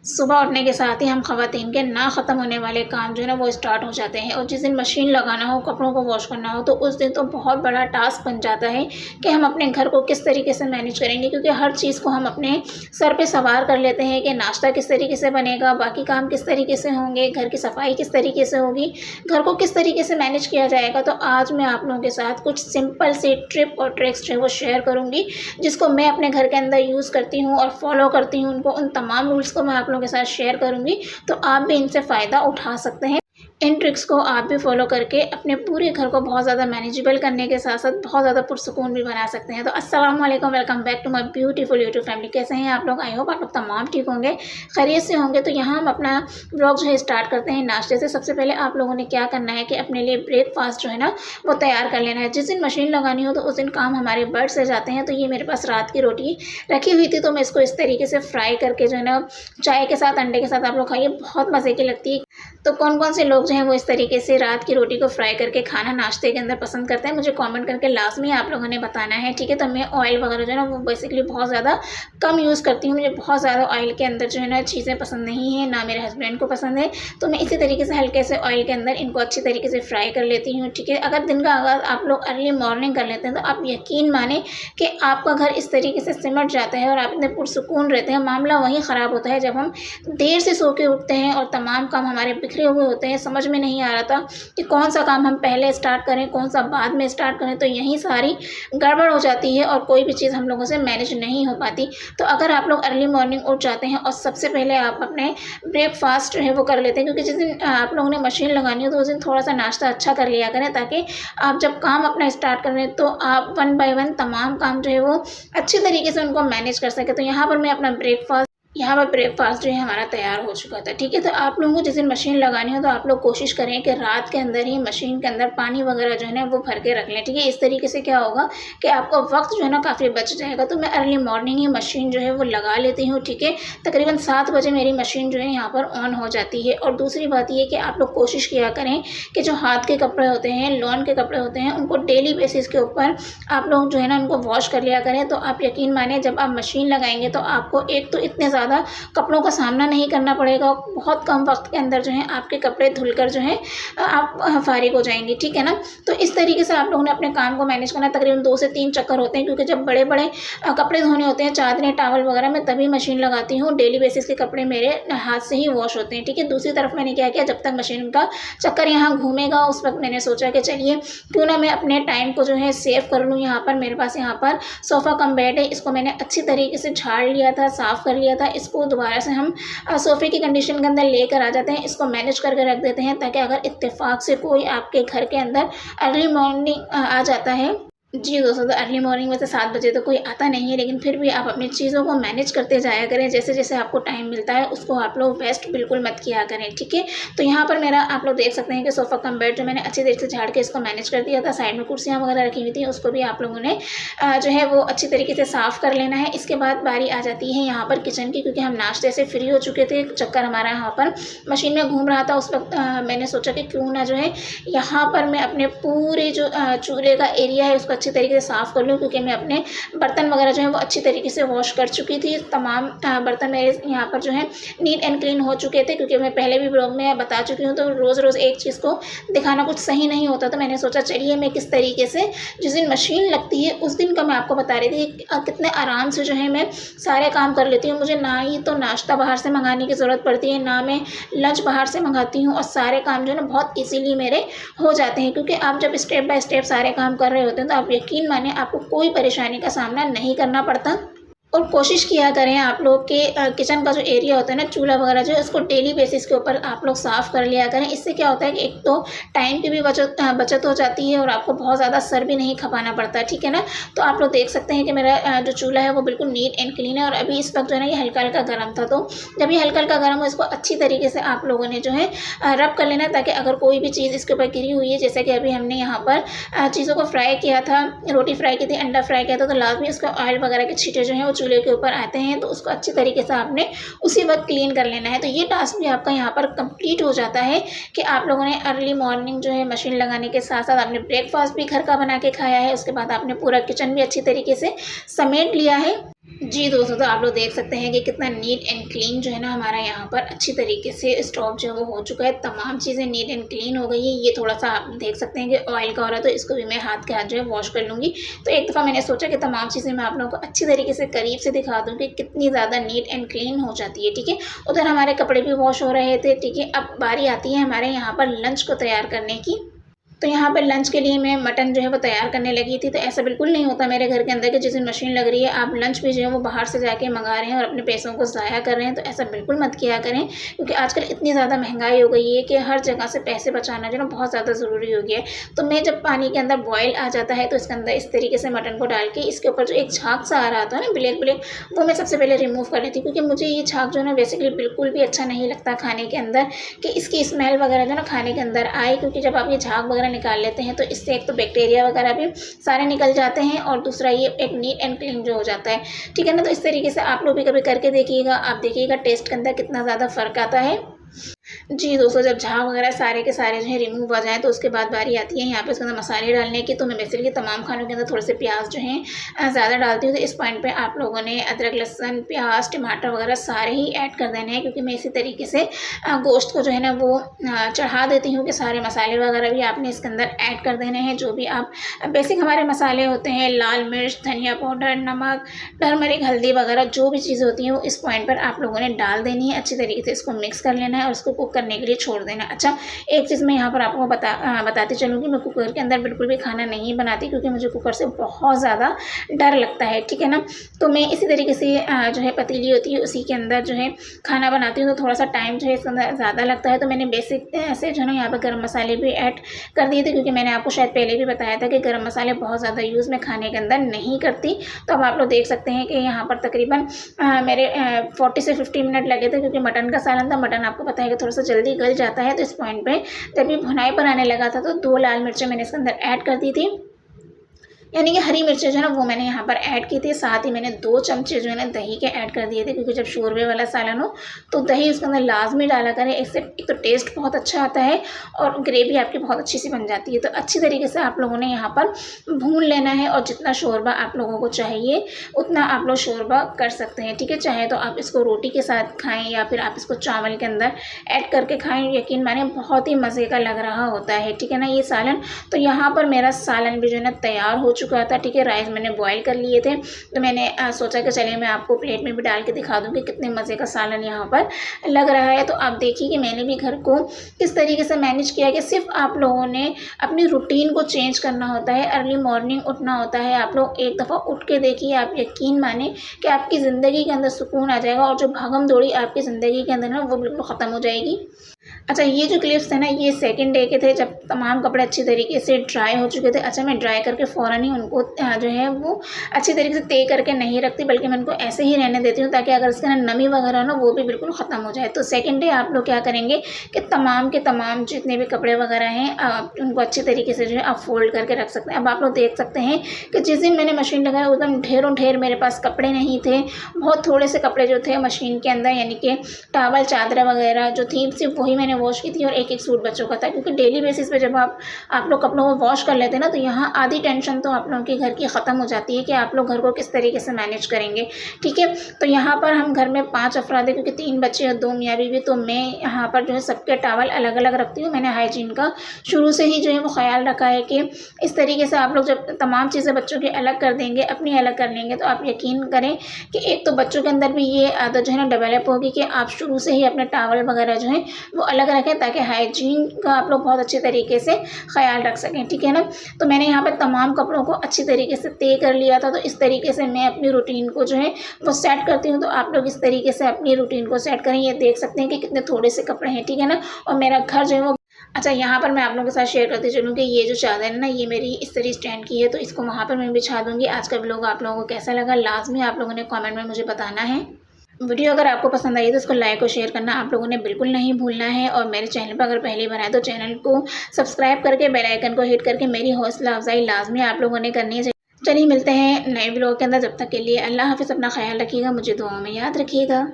सुबह उठने के साथ ही हम ख़वातीन के ना ख़त्म होने वाले काम जो है ना वो स्टार्ट हो जाते हैं और जिस दिन मशीन लगाना हो, कपड़ों को वॉश करना हो तो उस दिन तो बहुत बड़ा टास्क बन जाता है कि हम अपने घर को किस तरीके से मैनेज करेंगे, क्योंकि हर चीज़ को हम अपने सर पे सवार कर लेते हैं कि नाश्ता किस तरीके से बनेगा, बाकी काम किस तरीके से होंगे, घर की सफाई किस तरीके से होगी, घर को किस तरीके से मैनेज किया जाएगा। तो आज मैं आप लोगों के साथ कुछ सिंपल सी ट्रिप और ट्रिक्स जो है वो शेयर करूँगी, जिसको मैं अपने घर के अंदर यूज़ करती हूँ और फॉलो करती हूँ। उनको उन तमाम रूल्स को मैं आप लोगों के साथ शेयर करूँगी, तो आप भी इनसे फ़ायदा उठा सकते हैं। इन ट्रिक्स को आप भी फॉलो करके अपने पूरे घर को बहुत ज़्यादा मैनेजेबल करने के साथ साथ बहुत ज़्यादा पुरसुकून भी बना सकते हैं। तो अस्सलाम वालेकुम, welcome back to my beautiful YouTube family. कैसे हैं आप लोग? आई होप आप लोग तमाम ठीक होंगे, खैरियत से होंगे। तो यहाँ हम अपना व्लॉग जो है स्टार्ट करते हैं नाश्ते से। सबसे पहले आप लोगों ने क्या करना है कि अपने लिए ब्रेकफास्ट जो है ना वो तैयार कर लेना है। जिस दिन मशीन लगानी हो तो उस दिन काम हमारे बढ़ से जाते हैं। तो ये मेरे पास रात की रोटी रखी हुई थी, तो मैं इसको इस तरीके से फ्राई करके जो है ना चाय के साथ, अंडे के साथ आप लोग खाइए, बहुत मज़े की लगती है। तो कौन कौन से लोग जो हैं वो इस तरीके से रात की रोटी को फ्राई करके खाना नाश्ते के अंदर पसंद करते हैं, मुझे कमेंट करके लाज़मी आप लोगों ने बताना है, ठीक है। तो मैं ऑयल वगैरह जो है ना वो बेसिकली बहुत ज़्यादा कम यूज़ करती हूँ। मुझे बहुत ज़्यादा ऑयल के अंदर जो है ना चीज़ें पसंद नहीं है, ना मेरे हस्बैंड को पसंद है। तो मैं इसी तरीके से हल्के से ऑयल के अंदर इनको अच्छी तरीके से फ्राई कर लेती हूँ, ठीक है। अगर दिन का आगाज़ आप लोग अर्ली मॉर्निंग कर लेते हैं तो आप यकीन माने कि आपका घर इस तरीके से सिमट जाता है और आप इतने पुरसुकून रहते हैं। मामला वहीं ख़राब होता है जब हम देर से सो के उठते हैं और तमाम काम हमारे बिखरे हुए होते हैं, समझ में नहीं आ रहा था कि कौन सा काम हम पहले स्टार्ट करें, कौन सा बाद में स्टार्ट करें। तो यहीं सारी गड़बड़ हो जाती है और कोई भी चीज़ हम लोगों से मैनेज नहीं हो पाती। तो अगर आप लोग अर्ली मॉर्निंग उठ जाते हैं और सबसे पहले आप अपने ब्रेकफास्ट जो है वो कर लेते हैं, क्योंकि जिस दिन आप लोगों ने मशीन लगानी हो तो उस दिन थोड़ा सा नाश्ता अच्छा कर लिया करें, ताकि आप जब काम अपना स्टार्ट करें तो आप वन बाय वन तमाम काम जो है वो अच्छी तरीके से उनको मैनेज कर सकें। तो यहाँ पर मैं अपना यहाँ पर ब्रेकफास्ट जो है हमारा तैयार हो चुका था, ठीक है। तो आप लोगों को जिस दिन मशीन लगानी हो तो आप लोग कोशिश करें कि रात के अंदर ही मशीन के अंदर पानी वगैरह जो है ना वो भर के रख लें, ठीक है। इस तरीके से क्या होगा कि आपका वक्त जो है ना काफ़ी बच जाएगा। तो मैं अर्ली मॉर्निंग ही मशीन जो है वो लगा लेती हूँ, ठीक है। तकरीबन 7 बजे मेरी मशीन जो है यहाँ पर ऑन हो जाती है। और दूसरी बात ये कि आप लोग कोशिश किया करें कि जो हाथ के कपड़े होते हैं, लॉन के कपड़े होते हैं, उनको डेली बेसिस के ऊपर आप लोग जो है ना उनको वॉश कर लिया करें। तो आप यकीन माने जब आप मशीन लगाएंगे तो आपको एक तो इतने ज़्यादा कपड़ों का सामना नहीं करना पड़ेगा, बहुत कम वक्त के अंदर जो है आपके कपड़े धुलकर जो है आप फारिग हो जाएंगे, ठीक है ना। तो इस तरीके से आप लोगों ने अपने काम को मैनेज करना। तकरीबन 2 से 3 चक्कर होते हैं, क्योंकि जब बड़े बड़े कपड़े धोने होते हैं, चादरें, टावल वगैरह, मैं तभी मशीन लगाती हूँ। डेली बेसिस के कपड़े मेरे हाथ से ही वॉश होते हैं, ठीक है। दूसरी तरफ मैंने क्या किया, जब तक मशीन का चक्कर यहाँ घूमेगा उस वक्त मैंने सोचा कि चलिए क्यों ना मैं अपने टाइम को जो है सेव कर लूँ। यहाँ पर मेरे पास यहाँ पर सोफ़ा कम बेड है, इसको मैंने अच्छी तरीके से झाड़ लिया था, साफ़ कर लिया था। इसको दोबारा से हम सोफ़े की कंडीशन के अंदर लेकर आ जाते हैं, इसको मैनेज करके रख देते हैं, ताकि अगर इत्तेफाक से कोई आपके घर के अंदर अर्ली मॉर्निंग आ जाता है। जी दोस्तों, तो अर्ली मॉर्निंग में से 7 बजे तो कोई आता नहीं है, लेकिन फिर भी आप अपनी चीज़ों को मैनेज करते जाया करें। जैसे जैसे आपको टाइम मिलता है उसको आप लोग वेस्ट बिल्कुल मत किया करें, ठीक है। तो यहाँ पर मेरा आप लोग देख सकते हैं कि सोफ़ा कम बेड जो मैंने अच्छी तरीके से झाड़ के इसको मैनेज कर दिया था। साइड में कुर्सियाँ वगैरह रखी हुई थी, उसको भी आप लोगों ने जो है वो अच्छी तरीके से साफ़ कर लेना है। इसके बाद बारी आ जाती है यहाँ पर किचन की, क्योंकि हम नाश्ते से फ्री हो चुके थे। चक्कर हमारा यहाँ पर मशीन में घूम रहा था उस वक्त, मैंने सोचा कि क्यों ना जो है यहाँ पर मैं अपने पूरे जो चूल्हे का एरिया है उसको अच्छी तरीके से साफ़ कर लूँ, क्योंकि मैं अपने बर्तन वगैरह जो है वो अच्छी तरीके से वॉश कर चुकी थी। तमाम बर्तन मेरे यहाँ पर जो है नीट एंड क्लीन हो चुके थे, क्योंकि मैं पहले भी ब्लॉग में बता चुकी हूँ। तो रोज़ रोज़ एक चीज़ को दिखाना कुछ सही नहीं होता, तो मैंने सोचा चलिए मैं किस तरीके से जिस दिन मशीन लगती है उस दिन का मैं आपको बता रही थी कितने आराम से जो है मैं सारे काम कर लेती हूँ। मुझे ना ही तो नाश्ता बाहर से मंगाने की ज़रूरत पड़ती है, ना मैं लंच बाहर से मंगाती हूँ, और सारे काम जो है ना बहुत ईजीली मेरे हो जाते हैं। क्योंकि आप जब स्टेप बाय स्टेप सारे काम कर रहे होते हैं तो आप यकीन माने आपको कोई परेशानी का सामना नहीं करना पड़ता। और कोशिश किया करें आप लोग के किचन का जो एरिया होता है ना, चूल्हा वगैरह जो है उसको डेली बेसिस के ऊपर आप लोग साफ़ कर लिया करें। इससे क्या होता है कि एक तो टाइम की भी बचत हो जाती है और आपको बहुत ज़्यादा सर भी नहीं खपाना पड़ता, ठीक है ना। तो आप लोग देख सकते हैं कि मेरा जो चूल्हा है वो बिल्कुल नीट एंड क्लीन है। और अभी इस वक्त जो है ना ये हल्का हल्का गर्म था, तो जब ये हल्का हल्का गर्म हो इसको अच्छी तरीके से आप लोगों ने जो है रब कर लेना, ताकि अगर कोई भी चीज़ इसके ऊपर गिरी हुई है, जैसे कि अभी हमने यहाँ पर चीज़ों को फ्राई किया था, रोटी फ्राई की थी, अंडा फ्राई किया था, तो लाजमी उसका ऑयल वगैरह के छींटे जो हैं वो चूल्हे के ऊपर आते हैं, तो उसको अच्छी तरीके से आपने उसी वक्त क्लीन कर लेना है। तो ये टास्क भी आपका यहाँ पर कंप्लीट हो जाता है कि आप लोगों ने अर्ली मॉर्निंग जो है मशीन लगाने के साथ साथ आपने ब्रेकफास्ट भी घर का बना के खाया है, उसके बाद आपने पूरा किचन भी अच्छी तरीके से समेट लिया है। जी दोस्तों, तो आप लोग देख सकते हैं कि कितना नीट एंड क्लीन जो है ना हमारा यहाँ पर अच्छी तरीके से स्टोव जो है वो हो चुका है। तमाम चीज़ें नीट एंड क्लीन हो गई है। ये थोड़ा-सा आप देख सकते हैं कि ऑयल का हो रहा है, तो इसको भी मैं हाथ के हाथ जो है वॉश कर लूँगी। तो एक दफ़ा मैंने सोचा कि तमाम चीज़ें मैं आप लोगों को अच्छी तरीके से करीब से दिखा दूँ कि कितनी ज़्यादा नीट एंड क्लीन हो जाती है, ठीक है। उधर हमारे कपड़े भी वॉश हो रहे थे, ठीक है। अब बारी आती है हमारे यहाँ पर लंच को तैयार करने की। तो यहाँ पर लंच के लिए मैं मटन जो है वो तैयार करने लगी थी। तो ऐसा बिल्कुल नहीं होता मेरे घर के अंदर कि जिस दिन मशीन लग रही है आप लंच भी जो है वो बाहर से जाके मंगा रहे हैं और अपने पैसों को ज़ाया कर रहे हैं। तो ऐसा बिल्कुल मत किया करें, क्योंकि आजकल इतनी ज़्यादा महंगाई हो गई है कि हर जगह से पैसे बचाना जो है ना बहुत ज़्यादा ज़रूरी हो गया है। तो मैं जब पानी के अंदर बॉयल आ जाता है तो इसके अंदर इस तरीके से मटन को डाल के इसके ऊपर जो एक झाग सा आ रहा था ना ब्लैक ब्लैक, वो मैं सबसे पहले रिमूव कर लेती हूँ, क्योंकि मुझे ये झाग जो है ना बेसिकली बिल्कुल भी अच्छा नहीं लगता खाने के अंदर, कि इसकी स्मेल वगैरह जो है ना खाने के अंदर आए। क्योंकि जब आप ये झाग वगैरह निकाल लेते हैं तो इससे एक तो बैक्टीरिया वगैरह भी सारे निकल जाते हैं और दूसरा ये एक नीट एंड क्लीन जो हो जाता है, ठीक है ना। तो इस तरीके से आप लोग भी कभी करके देखिएगा, आप देखिएगा टेस्ट के अंदर कितना ज़्यादा फ़र्क आता है। जी दोस्तों, जब झाग वगैरह सारे के सारे जो है रिमूव हो जाएँ तो उसके बाद बारी आती है यहाँ पे इसके अंदर मसाले डालने की। तो मैं बेसिकली तमाम खानों के अंदर थोड़े से प्याज जो हैं ज़्यादा डालती हूँ। तो इस पॉइंट पे आप लोगों ने अदरक, लहसुन, प्याज, टमाटर वगैरह सारे ही ऐड कर देने हैं, क्योंकि मैं इसी तरीके से गोश्त को जो है ना वो चढ़ा देती हूँ कि सारे मसाले वगैरह भी आपने इसके अंदर ऐड कर देने हैं। जो भी आप बेसिक हमारे मसाले होते हैं, लाल मिर्च, धनिया पाउडर, नमक, टर्मरिक, हल्दी वगैरह जो भी चीज़ें होती हैं वो इस पॉइंट पर आप लोगों ने डाल देनी है। अच्छी तरीके से इसको मिक्स कर लेना है और इसको कुक करने के लिए छोड़ देना। अच्छा, एक चीज़ मैं यहाँ पर आपको बताती चलूँगी, मैं कुकर के अंदर बिल्कुल भी खाना नहीं बनाती, क्योंकि मुझे कुकर से बहुत ज़्यादा डर लगता है, ठीक है ना। तो मैं इसी तरीके से जो है पतीली होती है उसी के अंदर जो है खाना बनाती हूँ। तो थोड़ा सा टाइम जो है इसके अंदर ज़्यादा लगता है। तो मैंने बेसिक ऐसे जो है ना यहाँ पर गर्म मसाले भी ऐड कर दिए थे, क्योंकि मैंने आपको शायद पहले भी बताया था कि गर्म मसाले बहुत ज़्यादा यूज़ मैं खाने के अंदर नहीं करती। तो अब आप लोग देख सकते हैं कि यहाँ पर तकरीबन मेरे 40 से 50 मिनट लगे थे, क्योंकि मटन का सालन था। मटन आपको पता है कि थोड़ा सा जल्दी गल जाता है। तो इस पॉइंट पे जब ये भुनाई पर आने लगा था तो 2 लाल मिर्चें मैंने इसके अंदर ऐड कर दी थी, यानी कि हरी मिर्चें जो है ना वो मैंने यहाँ पर ऐड की थी। साथ ही मैंने 2 चमचे जो है ना दही के ऐड कर दिए थे, क्योंकि जब शोरबे वाला सालन हो तो दही उसके अंदर लाजमी डाला करें। इससे एक तो टेस्ट बहुत अच्छा आता है और ग्रेवी आपकी बहुत अच्छी सी बन जाती है। तो अच्छी तरीके से आप लोगों ने यहाँ पर भून लेना है, और जितना शोरबा आप लोगों को चाहिए उतना आप लोग शोरबा कर सकते हैं, ठीक है। चाहे तो आप इसको रोटी के साथ खाएँ या फिर आप इसको चावल के अंदर ऐड करके खाएँ, यकीन माने बहुत ही मज़े का लग रहा होता है, ठीक है ना, ये सालन। तो यहाँ पर मेरा सालन भी जो है ना तैयार हो चुका था, ठीक है। राइस मैंने बॉईल कर लिए थे, तो मैंने सोचा कि चलिए मैं आपको प्लेट में भी डाल के दिखा दूँ कि कितने मज़े का सालन यहाँ पर लग रहा है। तो आप देखिए कि मैंने भी घर को किस तरीके से मैनेज किया, कि सिर्फ आप लोगों ने अपनी रूटीन को चेंज करना होता है। अर्ली मॉर्निंग उठना होता है। आप लोग एक दफ़ा उठ के देखिए, आप यकीन माने कि आपकी ज़िंदगी के अंदर सुकून आ जाएगा, और जो भागम दौड़ी आपकी ज़िंदगी के अंदर ना वो बिल्कुल ख़त्म हो जाएगी। अच्छा, ये जो क्लिप्स थे ना ये सेकंड डे के थे, जब तमाम कपड़े अच्छी तरीके से ड्राई हो चुके थे। अच्छा, मैं ड्राई करके फ़ौरन ही उनको जो है वो अच्छी तरीके से तय करके नहीं रखती, बल्कि मैं उनको ऐसे ही रहने देती हूँ, ताकि अगर इसके अंदर नमी वगैरह हो ना वो भी बिल्कुल ख़त्म हो जाए। तो सेकंड डे आप लोग क्या करेंगे कि तमाम के तमाम जितने भी कपड़े वगैरह हैं उनको अच्छी तरीके से जो है आप फ़ोल्ड करके रख सकते हैं। अब आप लोग देख सकते हैं कि जिस दिन मैंने मशीन लगाया एकदम ढेरों ढेर मेरे पास कपड़े नहीं थे। बहुत थोड़े से कपड़े जो थे मशीन के अंदर, यानी कि टॉवल, चादर वगैरह जो थी सिर्फ वही मैंने वॉश की थी, और एक सूट बच्चों का था। क्योंकि डेली बेसिस पे जब आप लोग कपड़ों को वॉश कर लेते हैं ना, तो यहाँ आधी टेंशन तो आप लोगों के घर की ख़त्म हो जाती है कि आप लोग घर को किस तरीके से मैनेज करेंगे, ठीक है। तो यहाँ पर हम घर में 5 अफराद हैं, क्योंकि 3 बच्चे और 2 मियाँ बीवी। तो मैं यहाँ पर जो है सबके टॉवल अलग अलग रखती हूँ। मैंने हाइजीन का शुरू से ही जो है वो ख्याल रखा है कि इस तरीके से आप लोग जब तमाम चीज़ें बच्चों की अलग कर देंगे, अपनी अलग कर लेंगे, तो आप यकीन करें कि एक तो बच्चों के अंदर भी ये आदत जो है ना डेवलप होगी कि आप शुरू से ही अपने टॉवल वगैरह जो है वो अलग रखें, ताकि हाइजीन का आप लोग बहुत अच्छे तरीके से ख्याल रख सकें, ठीक है ना। तो मैंने यहाँ पर तमाम कपड़ों को अच्छी तरीके से तय कर लिया था। तो इस तरीके से मैं अपनी रूटीन को जो है वो सेट करती हूँ। तो आप लोग इस तरीके से अपनी रूटीन को सेट करें। ये देख सकते हैं कि कितने थोड़े से कपड़े हैं, ठीक है ना। और मेरा घर जो है वो अच्छा, यहाँ पर मैं आप लोगों के साथ शेयर करती चलूँ कि ये जो चादर है ना ये मेरी इस तरह स्टैंड की है, तो इसको वहाँ पर मैं बिछा दूँगी। आज का व्लॉग आप लोगों को कैसा लगा लाज़मी आप लोगों ने कमेंट में मुझे बताना है। वीडियो अगर आपको पसंद आई तो उसको लाइक और शेयर करना आप लोगों ने बिल्कुल नहीं भूलना है। और मेरे चैनल पर अगर पहली बार आए तो चैनल को सब्सक्राइब करके बेल आइकन को हिट करके मेरी हौसला अफजाई लाजमी आप लोगों ने करनी है। चलिए मिलते हैं नए व्लॉग के अंदर, जब तक के लिए अल्लाह हाफ़िज़। अपना ख्याल रखिएगा, मुझे दुआओं में याद रखिएगा।